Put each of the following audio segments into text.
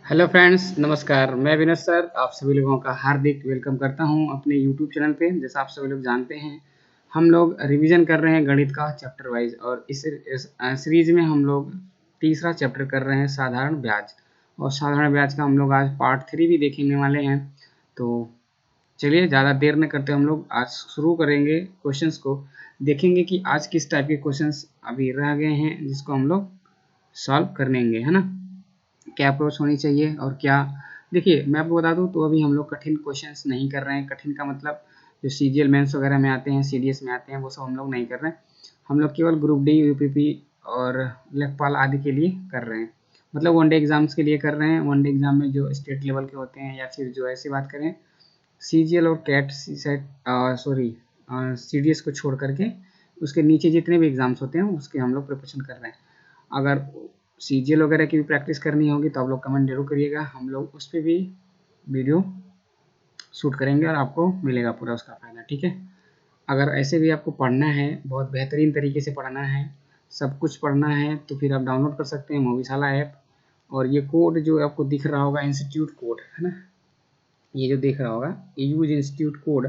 Hello friends, नमस्कार। मैं Vinod sir आप सभी लोगों का हार्दिक वेलकम करता हूं अपने यूट्यूब चैनल पे। जैसा आप सभी लोग जानते हैं, हम लोग रिवीजन कर रहे हैं गणित का चैप्टर वाइज, और इस सीरीज में हम लोग तीसरा चैप्टर कर रहे हैं साधारण ब्याज। और साधारण ब्याज का हम लोग आज पार्ट 3 भी देखने वाले हैं। तो चलिए ज़्यादा देर न करते हम लोग आज शुरू करेंगे। क्वेश्चंस को देखेंगे कि आज किस टाइप के क्वेश्चंस अभी रह गए हैं जिसको हम लोग सॉल्व करेंगे, है ना। क्या अप्रोच होनी चाहिए और क्या। देखिए मैं आपको बता दूं, तो अभी हम लोग कठिन क्वेश्चंस नहीं कर रहे हैं। कठिन का मतलब जो सीजीएल मेंस वगैरह में आते हैं, सीडीएस में आते हैं, वो सब हम लोग नहीं कर रहे हैं। हम लोग केवल ग्रुप डी, यूपीपी और लेखपाल आदि के लिए कर रहे हैं। मतलब वनडे एग्जाम्स के लिए कर रहे हैं। वनडे एग्जाम में जो स्टेट लेवल के होते हैं, या फिर जो ऐसी बात करें सीजीएल और कैट सेट, सॉरी सीडीएस को छोड़ करके उसके नीचे जितने भी एग्जाम्स होते हैं उसके हम लोग प्रिपरेशन कर रहे हैं। अगर सीजीएल वगैरह की भी प्रैक्टिस करनी होगी तो आप लोग कमेंट जरूर करिएगा, हम लोग उस पर भी वीडियो शूट करेंगे और आपको मिलेगा पूरा उसका फायदा, ठीक है। अगर ऐसे भी आपको पढ़ना है, बहुत बेहतरीन तरीके से पढ़ना है, सब कुछ पढ़ना है, तो फिर आप डाउनलोड कर सकते हैं मोवीशाला ऐप। और ये कोड जो आपको दिख रहा होगा, इंस्टीट्यूट कोड है ना, ये जो दिख रहा होगा यूज इंस्टीट्यूट कोड,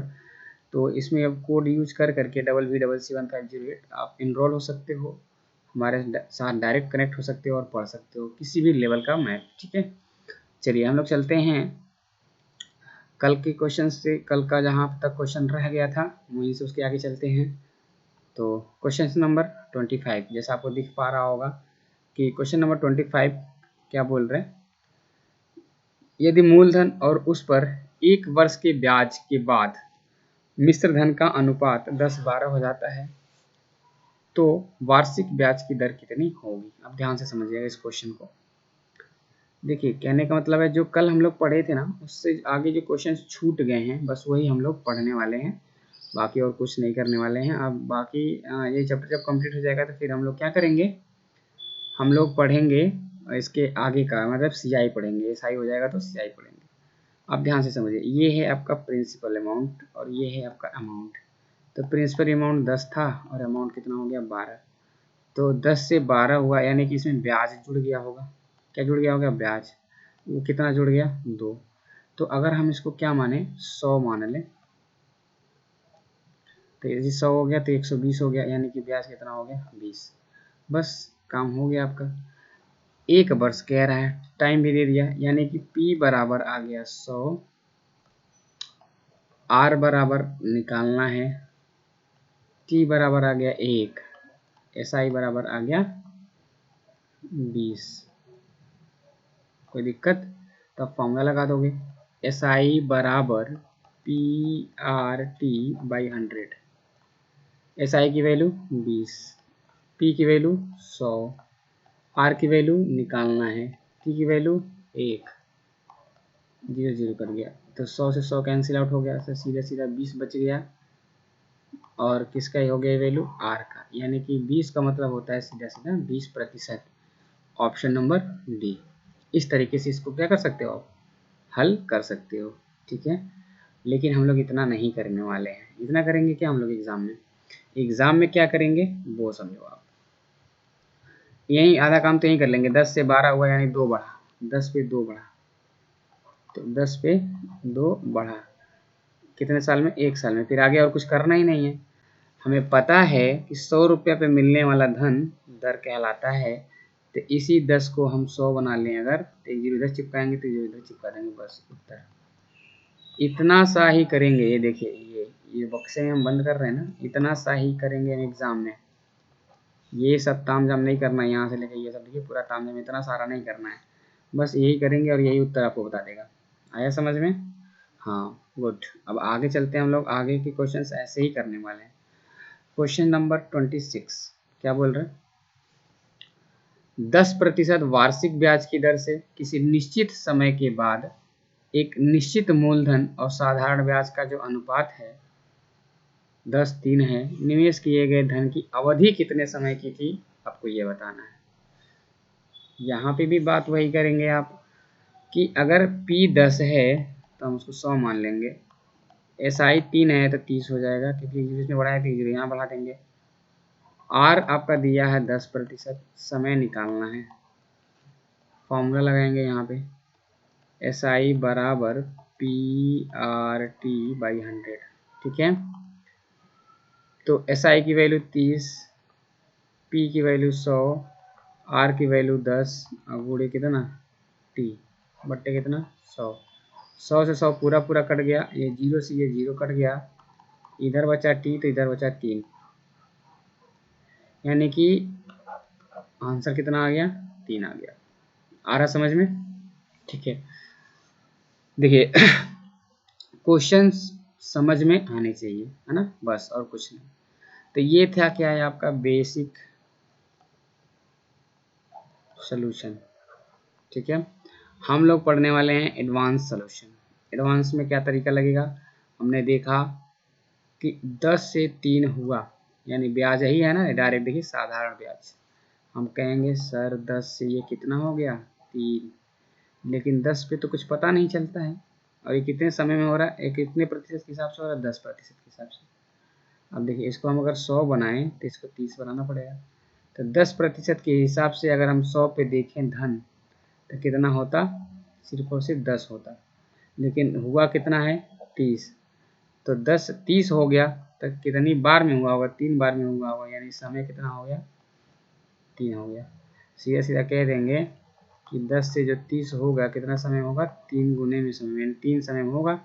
तो इसमें आप कोड यूज कर करके WB7750 आप इनरोल हो सकते हो, हमारे साथ डायरेक्ट कनेक्ट हो सकते हो और पढ़ सकते हो किसी भी लेवल का मैथ, ठीक है। चलिए हम लोग चलते हैं कल के क्वेश्चन से। कल का जहाँ तक क्वेश्चन रह गया था वहीं से उसके आगे चलते हैं। तो क्वेश्चन नंबर 25 जैसा आपको दिख पा रहा होगा कि क्वेश्चन नंबर 25 क्या बोल रहे हैं। यदि मूलधन और उस पर 1 वर्ष के ब्याज के बाद मिश्र धन का अनुपात 10-12 हो जाता है तो वार्षिक ब्याज की दर कितनी होगी। अब ध्यान से समझिएगा इस क्वेश्चन को। देखिए कहने का मतलब है, जो कल हम लोग पढ़े थे ना, उससे आगे जो क्वेश्चन छूट गए हैं बस वही हम लोग पढ़ने वाले हैं, बाकी और कुछ नहीं करने वाले हैं। अब बाकी ये चैप्टर जब कंप्लीट हो जाएगा तो फिर हम लोग क्या करेंगे, हम लोग पढ़ेंगे इसके आगे का, मतलब सीआई पढ़ेंगे। एसआई हो जाएगा तो सीआई पढ़ेंगे। अब ध्यान से समझिए, ये है आपका प्रिंसिपल अमाउंट और ये है आपका अमाउंट। तो प्रिंसिपल अमाउंट 10 था और अमाउंट कितना हो गया 12। तो 10 से 12 हुआ, यानी कि इसमें ब्याज जुड़ गया होगा। क्या जुड़ गया होगा, ब्याज। वो कितना जुड़ गया, 2। तो अगर हम इसको क्या माने, 100 मान लें, तो यदि 100 हो गया तो 120 हो गया, यानी कि ब्याज कितना हो गया 20। बस काम हो गया आपका। 1 वर्ष कह रहा है, टाइम भी दे दिया, यानी कि P बराबर आ गया 100, R बराबर निकालना है, T बराबर आ गया 1, SI बराबर आ गया 20। कोई दिक्कत, तो आप फॉर्मूला लगा दोगे, SI बराबर PRT/100। SI की वैल्यू 20, P की वैल्यू 100, R की वैल्यू निकालना है, T की वैल्यू 1, 0 0 कर गया, तो 100 से 100 कैंसिल आउट हो गया, तो सीधा सीधा 20 बच गया। और किसका हो गया वैल्यू, R का, यानी कि 20 का मतलब होता है सीधा सीधा 20%। Option number D. इस तरीके से इसको क्या कर सकते हो, आप हल कर सकते हो, ठीक है। लेकिन हम लोग इतना नहीं करने वाले हैं। इतना करेंगे क्या हम लोग एग्जाम में क्या करेंगे वो समझो आप। यही आधा काम तो यही कर लेंगे। 10 से 12 हुआ यानी 2 बढ़ा, 10 पे 2 बढ़ा, तो 10 पे 2 बढ़ा, कितने साल में, 1 साल में। फिर आगे और कुछ करना ही नहीं है। हमें पता है कि 100 रुपये पे मिलने वाला धन दर कहलाता है। तो इसी 10 को हम 100 बना लें अगर, तो 1 0 इधर चिपकाएंगे तो 0 इधर चिपका देंगे, बस उत्तर। इतना सा ही करेंगे। ये देखिए, ये बक्से में हम बंद कर रहे हैं ना, इतना सा ही करेंगे हम एग्जाम में। ये सब तामझाम नहीं करना है, यहाँ से लेके ये सब देखिए पूरा तामझाम इतना सारा नहीं करना है। बस यही करेंगे और यही उत्तर आपको बता देगा। आया समझ में, हाँ गुड। अब आगे चलते हैं हम लोग, आगे के क्वेश्चंस ऐसे ही करने वाले हैं। क्वेश्चन नंबर 26 क्या बोल रहे हैं, 10% वार्षिक ब्याज की दर से किसी निश्चित समय के बाद एक निश्चित मूलधन और साधारण ब्याज का जो अनुपात है 10:3 है, निवेश किए गए धन की अवधि कितने समय की थी, आपको ये बताना है। यहाँ पे भी बात वही करेंगे आप कि अगर P 10 है तो हम उसको 100 मान लेंगे, SI 3 है तो 30 हो जाएगा, क्योंकि इसमें बढ़ाया तो 0 यहाँ बढ़ा देंगे। R आपका दिया है 10%, समय निकालना है, फॉर्मूला लगाएंगे यहाँ पे, एस आई बराबर पी आर टी बाई 100, ठीक है। तो एस आई की वैल्यू 30, पी की वैल्यू 100, आर की वैल्यू 10 और गुणे कितना टी बट्टे कितना 100। 100 से 100 पूरा पूरा कट गया, ये जीरो से ये जीरो कट गया, इधर बचा टी तो इधर बचा 3, यानी कि आंसर कितना आ गया 3 आ गया। आ रहा समझ में? ठीक है, देखिए क्वेश्चंस समझ में आने चाहिए, है ना, बस और कुछ नहीं। तो ये था क्या है आपका बेसिक सॉल्यूशन, ठीक है। हम लोग पढ़ने वाले हैं एडवांस सॉल्यूशन। एडवांस में क्या तरीका लगेगा, हमने देखा कि 10 से 3 हुआ, यानी ब्याज यही है ना, डायरेक्ट देखिए साधारण ब्याज। हम कहेंगे सर 10 से ये कितना हो गया 3, लेकिन 10 पे तो कुछ पता नहीं चलता है, और ये कितने समय में हो रहा है, ये कितने प्रतिशत के हिसाब से हो रहा है 10% के हिसाब से। अब देखिए इसको हम अगर 100 बनाएं तो इसको 30 बनाना पड़ेगा। तो 10% के हिसाब से अगर हम 100 पे देखें धन तो कितना होता, सिर्फ और सिर्फ 10 होता, लेकिन हुआ कितना है 30। तो 10 30 हो गया तो कितनी बार में हुआ होगा, 3 बार में हुआ होगा, यानी समय कितना हो गया 3 हो गया। सीधा सीधा कह देंगे कि 10 से जो 30 होगा कितना समय होगा 3 गुने में समय, यानी 3 समय में होगा।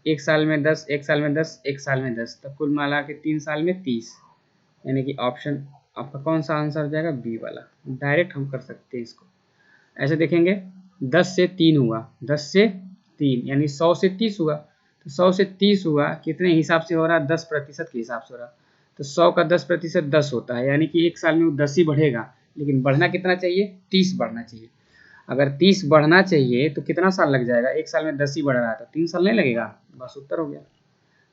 एक साल में 10, एक साल में 10, एक साल में 10, तो कुल मिला के 3 साल में 30, यानी कि ऑप्शन आपका कौन सा आंसर हो जाएगा बी वाला। डायरेक्ट हम कर सकते हैं इसको ऐसे देखेंगे, 10 से 3 हुआ, 10 से 3 यानी 100 से 30 हुआ, तो 100 से 30 हुआ कितने हिसाब से हो रहा है 10% के हिसाब से हो रहा। तो 100 का 10% 10 होता है, यानी कि एक साल में वो 10 ही बढ़ेगा, लेकिन बढ़ना कितना चाहिए 30 बढ़ना चाहिए। अगर 30 बढ़ना चाहिए तो कितना साल लग जाएगा, एक साल में 10 ही बढ़ रहा है तो 3 साल नहीं लगेगा, बस उत्तर हो गया।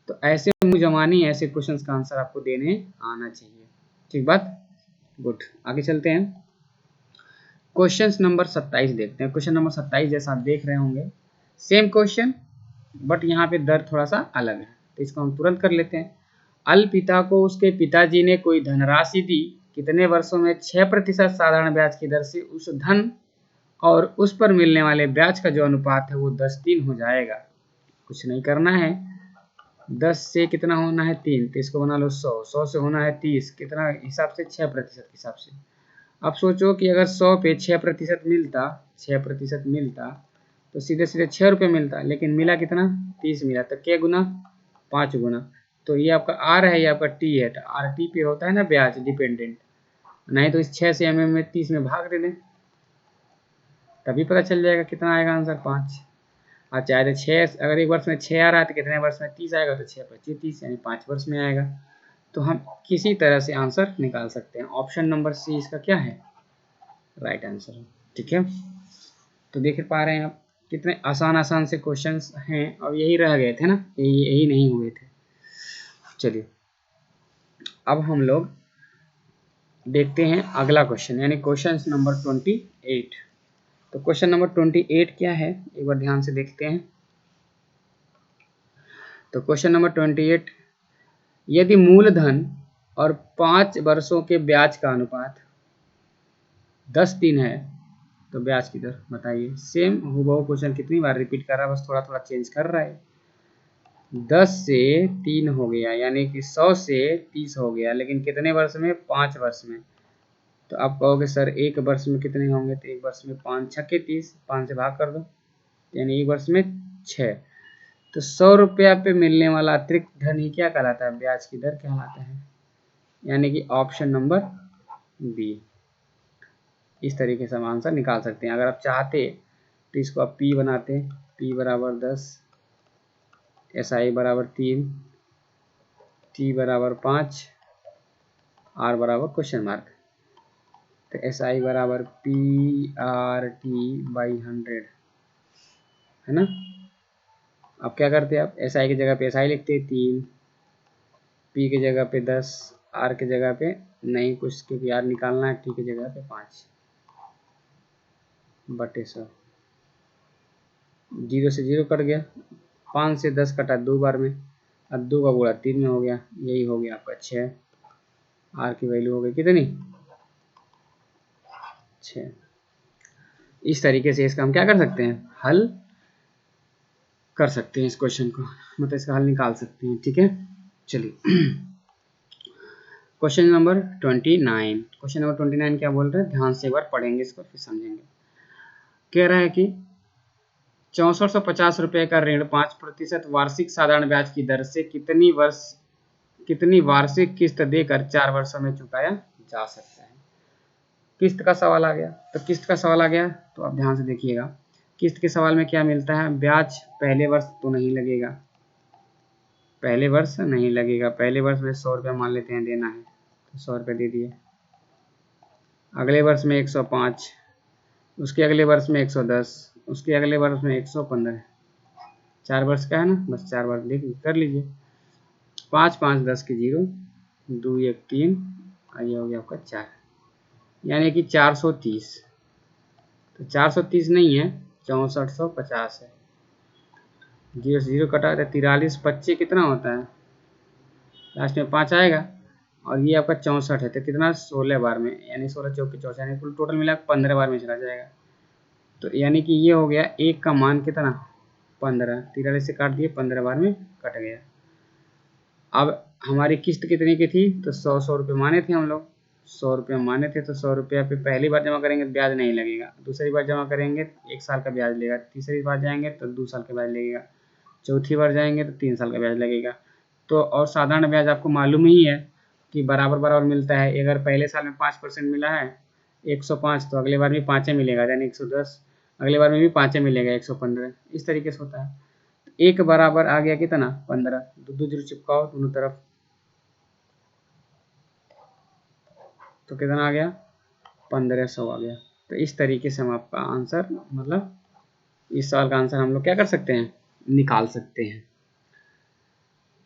तो ऐसे मुजमानी ऐसे क्वेश्चंस का आंसर आपको देने आना चाहिए, ठीक बात, गुड। आगे चलते हैं, क्वेश्चन नंबर 27 देखते हैं। क्वेश्चन नंबर 27 जैसा आप देख रहे होंगे सेम क्वेश्चन, बट यहाँ पे दर थोड़ा सा अलग है, तो इसको हम तुरंत कर लेते हैं। अलपिता को उसके पिताजी ने कोई धनराशि दी, कितने वर्षों में 6% साधारण ब्याज की दर से उस धन और उस पर मिलने वाले ब्याज का जो अनुपात है वो 10:3 हो जाएगा। कुछ नहीं करना है, 10 से कितना होना है 3, तो इसको बना लो 100, 100 से होना है 30, कितना हिसाब से 6% के हिसाब से। अब सोचो कि अगर 100 पे 6% मिलता, 6% मिलता तो सीधे सीधे 6 रुपये मिलता, लेकिन मिला कितना 30 मिला, तो क्या गुना 5 गुना। तो ये आपका आर है, ये आपका टी है, तो आर टी पे होता है ना ब्याज डिपेंडेंट, नहीं तो इस 6 से एम में 30 में भाग दे दें, तभी पता चल जाएगा कितना आएगा आंसर 5। अच्छा तो 6 अगर एक वर्ष में 6 आ रहा है तो कितने वर्ष में 30 आएगा, तो 6×25 30, यानी 5 वर्ष में आएगा। तो हम किसी तरह से आंसर निकाल सकते हैं। ऑप्शन नंबर सी इसका क्या है राइट आंसर, ठीक है। तो देख पा रहे हैं आप कितने आसान आसान से क्वेश्चंस हैं, और यही रह गए थे ना, यही नहीं हुए थे। चलिए अब हम लोग देखते हैं अगला क्वेश्चन, यानी क्वेश्चन नंबर 28। तो क्वेश्चन नंबर 28 क्या है एक बार ध्यान से देखते हैं। तो क्वेश्चन नंबर 28, यदि मूलधन और 5 वर्षों के ब्याज का अनुपात 10:3 है तो ब्याज की दर बताइए। सेम हूबहू क्वेश्चन कितनी बार रिपीट कर रहा है, बस थोड़ा थोड़ा चेंज कर रहा है। 10 से 3 हो गया, यानी कि 100 से 30 हो गया, लेकिन कितने वर्ष में 5 वर्ष में। तो आप कहोगे सर एक वर्ष में कितने होंगे, तो एक वर्ष में 5 छक्के 30, 5 से भाग कर दो, यानी एक वर्ष में 6। तो 100 रुपया पे मिलने वाला अतिरिक्त धन ही क्या कहलाता है, ब्याज की दर कहलाता है, यानी कि ऑप्शन नंबर बी। इस तरीके से हम आंसर निकाल सकते हैं। अगर आप चाहते तो इसको आप P बनाते, P बराबर 10, SI बराबर 3, T बराबर 5, R बराबर क्वेश्चन मार्क। तो SI बराबर PRT/100 है ना। अब क्या करते हैं, आप SI की जगह पे SI लिखते हैं 3, P की जगह पे 10, R की जगह पे नहीं कुछ, क्योंकि R निकालना है, T की जगह पे 5 बटे 100। 0 से 0 कट गया, 5 से 10 कटा 2 बार में, अब 2 का गुणा 3 में हो गया, यही हो गया आपका 6। आर की वैल्यू हो गई कितनी 6। इस तरीके से इसका हम क्या कर सकते हैं हल कर सकते हैं इस क्वेश्चन को, मतलब इसका हल निकाल सकते हैं। ठीक है, चलिए क्वेश्चन नंबर 29। क्वेश्चन नंबर 29 क्या बोल रहे हैं, ध्यान से एक बार पढ़ेंगे इसको फिर समझेंगे। कह रहा है कि 6450 रुपये का ऋण 5% वार्षिक साधारण ब्याज की दर से कितनी वार्षिक किस्त देकर 4 वर्षों में चुकाया जा सकता है। किस्त का सवाल आ गया, तो किस्त का सवाल आ गया तो आप ध्यान से देखिएगा। किस्त के सवाल में क्या मिलता है, ब्याज पहले वर्ष तो नहीं लगेगा, पहले वर्ष नहीं लगेगा, पहले वर्ष में 100 रुपया मान लेते हैं देना है, तो 100 रुपये दे दिए। अगले वर्ष में 105, उसके अगले वर्ष में 110, उसके अगले वर्ष में 115। 4 वर्ष का है ना, बस 4 वर्ष देखिए कर लीजिए। 5 5 10 के 0, 2 1 3, ये हो गया आपका 4, यानी कि 430। तो 430 नहीं है, 6450 है। 0 से 0 कटा है, 43 25 कितना होता है, लास्ट में 5 आएगा, और ये आपका 64 है, तो कितना 16 बार में, यानी 16 चौके 64, यानी कुल टोटल मिला 15 बार में चला जाएगा। तो यानी कि ये हो गया एक का मान कितना 15, 43 से काट दिए, 15 बार में कट गया। अब हमारी किस्त कितने की थी, तो 100 रुपये माने थे हम लोग, 100 रुपये माने थे, तो 100 रुपया पे पहली बार जमा करेंगे तो ब्याज नहीं लगेगा, दूसरी बार जमा करेंगे 1 साल का ब्याज लेगा, तीसरी बार जाएंगे तो 2 साल का ब्याज लगेगा, चौथी बार जाएंगे तो 3 साल का ब्याज लगेगा। तो और साधारण ब्याज आपको मालूम ही है कि बराबर बराबर मिलता है। अगर पहले साल में 5% मिला है 105, तो अगले बार भी 5 मिलेगा, यानी 110, अगले बार में भी 5 मिलेगा 115, इस तरीके से होता है। एक बराबर आ गया कितना 15, दो जीरो चिपकाओ दोनों तरफ, तो कितना आ गया 1500 आ गया। तो इस तरीके से हम आपका आंसर, मतलब इस सवाल का आंसर हम लोग क्या कर सकते हैं, निकाल सकते हैं।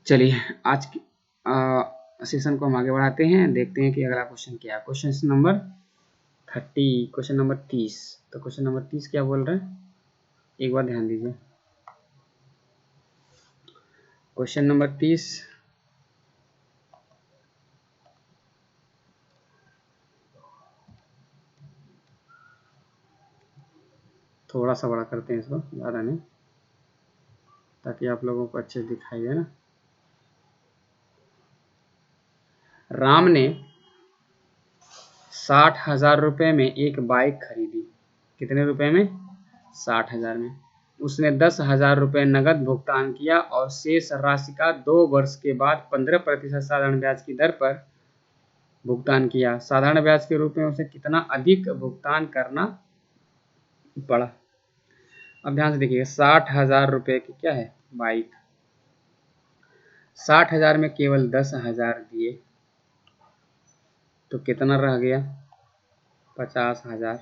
चलिए आज की सेशन को हम आगे बढ़ाते हैं, देखते हैं कि अगला क्वेश्चन क्या है। Question number 30, question number 30। तो क्वेश्चन नंबर 30 क्या बोल रहे हैं, एक बार ध्यान दीजिए। क्वेश्चन नंबर 30 थोड़ा सा बड़ा करते हैं इसको, ज़्यादा नहीं, ताकि आप लोगों को अच्छे दिखाई दे ना। राम ने 60,000 रुपये में एक बाइक खरीदी, कितने रुपए में, 60,000 में। उसने 10,000 रुपये नगद भुगतान किया और शेष राशि का 2 वर्ष के बाद 15% साधारण ब्याज की दर पर भुगतान किया। साधारण ब्याज के रूप में उसे कितना अधिक भुगतान करना पड़ा। अब ध्यान से देखिए, 60,000 रुपये की क्या है बाइक, 60,000 में केवल 10,000 दिए, तो कितना रह गया 50,000।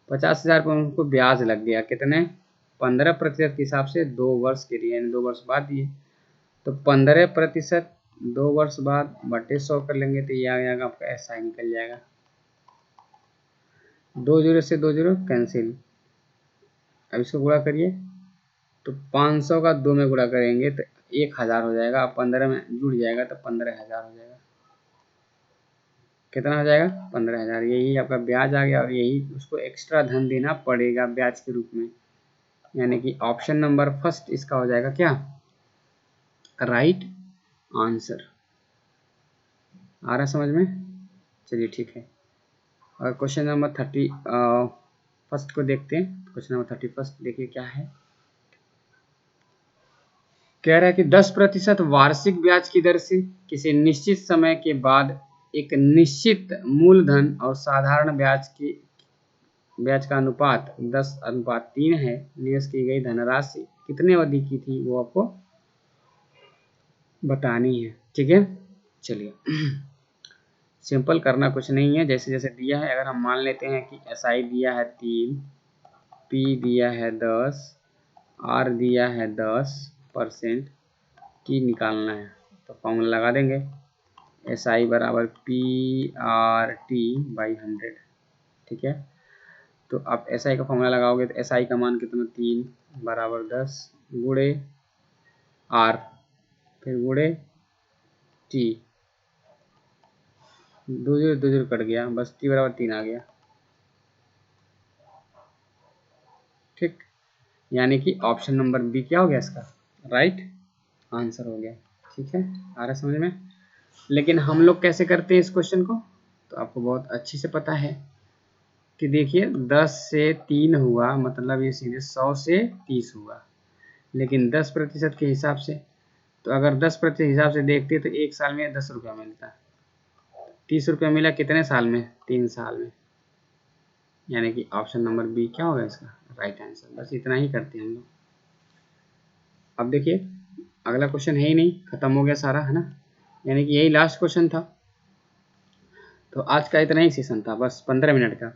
50,000 पर उनको ब्याज लग गया, कितने 15% के हिसाब से 2 वर्ष के लिए, यानी 2 वर्ष बाद दिए। तो 15% 2 वर्ष बाद बटे 100 कर लेंगे, तो ये आ जाएगा आपका ऐसा ही निकल जाएगा। 2 जीरो से 2 जीरो कैंसिल, अब इसको गुणा करिए, तो 500 का 2 में गुणा करेंगे तो 1000 हो जाएगा, अब 15 में जुड़ जाएगा तो 15,000 हो जाएगा। कितना हो जाएगा 15,000, यही आपका ब्याज आ गया, और यही उसको एक्स्ट्रा धन देना पड़ेगा ब्याज के रूप में, यानी कि ऑप्शन नंबर फर्स्ट इसका हो जाएगा क्या राइट आंसर। आ रहा समझ में, चलिए ठीक है। और क्वेश्चन नंबर 30 फर्स्ट को देखते हैं। क्वेश्चन नंबर 31 देखिए क्या है, कह रहा है कि 10% वार्षिक ब्याज की दर से किसी निश्चित समय के बाद एक निश्चित मूलधन और साधारण ब्याज का अनुपात 10:3 है, निवेश की गई धनराशि कितने अवधि की थी वो आपको बतानी है। ठीक है, चलिए सिंपल करना कुछ नहीं है, जैसे जैसे दिया है। अगर हम मान लेते हैं कि SI दिया है 3, P दिया है 10, R दिया है 10%, T निकालना है, तो फॉर्मूला लगा देंगे, SI बराबर PRT/100। ठीक है, तो आप SI का फॉर्मूला लगाओगे तो SI का मान कितना 3 बराबर 10 गुणे R, फिर गुणे T, 2 जीरो 2 जीरो कट गया, बस T बराबर 3 आ गया। ठीक, यानी कि ऑप्शन नंबर बी क्या हो गया इसका राइट आंसर हो गया। ठीक है, आ रहा समझ में। लेकिन हम लोग कैसे करते हैं इस क्वेश्चन को, तो आपको बहुत अच्छी से पता है कि देखिए 10 से 3 हुआ मतलब ये सीधे 100 से 30 हुआ, लेकिन 10% के हिसाब से, तो अगर 10% हिसाब से देखते तो एक साल में 10 रुपया मिलता। 30 रुपया मिला कितने साल में, 3 साल में, यानी कि ऑप्शन नंबर बी क्या होगा इसका राइट आंसर। बस इतना ही करते हैं हम लोग। अब देखिए अगला क्वेश्चन है ही नहीं, खत्म हो गया सारा, है ना, यानी कि यही लास्ट क्वेश्चन था। तो आज का इतना ही सेशन था, बस 15 मिनट का।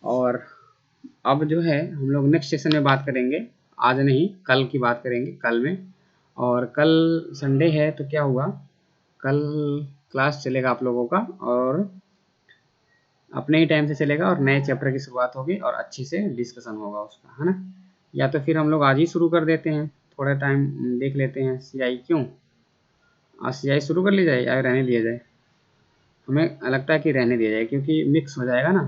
और अब जो है हम लोग नेक्स्ट सेशन में बात करेंगे, आज नहीं कल की बात करेंगे, कल में। और कल संडे है तो क्या हुआ, कल क्लास चलेगा आप लोगों का और अपने ही टाइम से चलेगा और नए चैप्टर की शुरुआत होगी और अच्छी से डिस्कशन होगा उसका, है ना। या तो फिर हम लोग आज ही शुरू कर देते हैं, थोड़ा टाइम देख लेते हैं सीआई, क्यों आज सीआई शुरू कर ली जाए या रहने दिया जाए। हमें लगता है कि रहने दिया जाए, क्योंकि मिक्स हो जाएगा ना,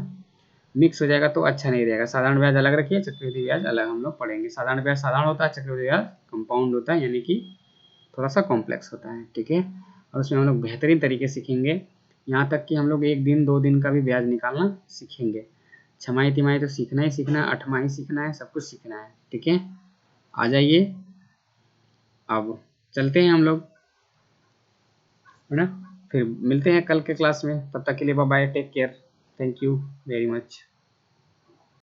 मिक्स हो जाएगा तो अच्छा नहीं रहेगा। साधारण ब्याज अलग रखिए, चक्रवृद्धि ब्याज अलग हम लोग पढ़ेंगे। साधारण ब्याज साधारण होता है, चक्रवृद्धि ब्याज कंपाउंड होता है, यानी कि थोड़ा सा कॉम्प्लेक्स होता है। ठीक है, और उसमें हम लोग बेहतरीन तरीके से सीखेंगे, यहाँ तक कि हम लोग 1 दिन 2 दिन का भी ब्याज निकालना सीखेंगे। छमाही तिमाही तो सीखना ही सीखना है, 8 माही सीखना है, सब कुछ सीखना है। ठीक है, आ जाइए, अब चलते हैं हम लोग, है ना। फिर मिलते हैं कल के क्लास में, तब तक के लिए bye bye, take care, thank you very much.